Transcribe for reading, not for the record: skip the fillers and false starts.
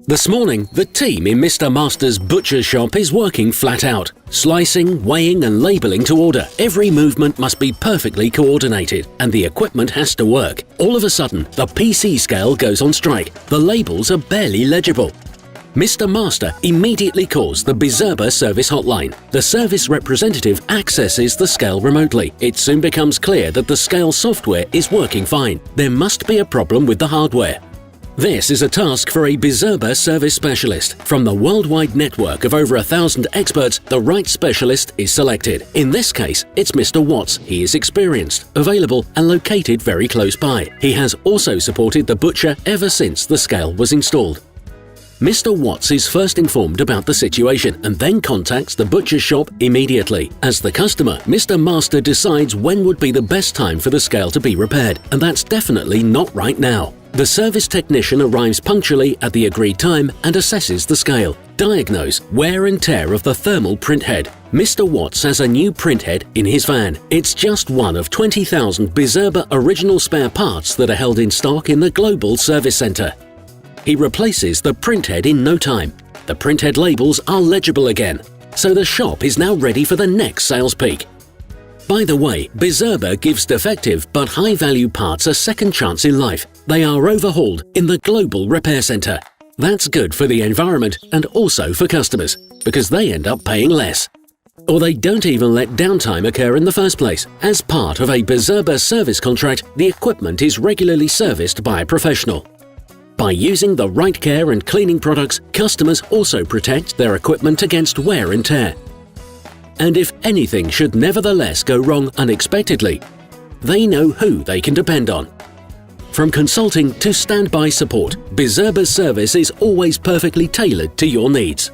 This morning, the team in Mr. Master's butcher shop is working flat out. Slicing, weighing and labelling to order. Every movement must be perfectly coordinated and the equipment has to work. All of a sudden, the PC scale goes on strike. The labels are barely legible. Mr. Master immediately calls the Bizerba service hotline. The service representative accesses the scale remotely. It soon becomes clear that the scale software is working fine. There must be a problem with the hardware. This is a task for a Bizerba service specialist. From the worldwide network of over 1,000 experts, the right specialist is selected. In this case, it's Mr. Watts. He is experienced, available and located very close by. He has also supported the butcher ever since the scale was installed. Mr. Watts is first informed about the situation and then contacts the butcher shop immediately. As the customer, Mr. Master decides when would be the best time for the scale to be repaired, and that's definitely not right now. The service technician arrives punctually at the agreed time and assesses the scale. Diagnose wear and tear of the thermal printhead. Mr. Watts has a new printhead in his van. It's just one of 20,000 Bizerba original spare parts that are held in stock in the Global Service Centre. He replaces the printhead in no time. The printhead labels are legible again, so the shop is now ready for the next sales peak. By the way, Bizerba gives defective but high-value parts a second chance in life. They are overhauled in the Global Repair Centre. That's good for the environment and also for customers, because they end up paying less. Or they don't even let downtime occur in the first place. As part of a Bizerba service contract, the equipment is regularly serviced by a professional. By using the right care and cleaning products, customers also protect their equipment against wear and tear. And if anything should nevertheless go wrong unexpectedly, they know who they can depend on. From consulting to standby support, Bizerba's service is always perfectly tailored to your needs.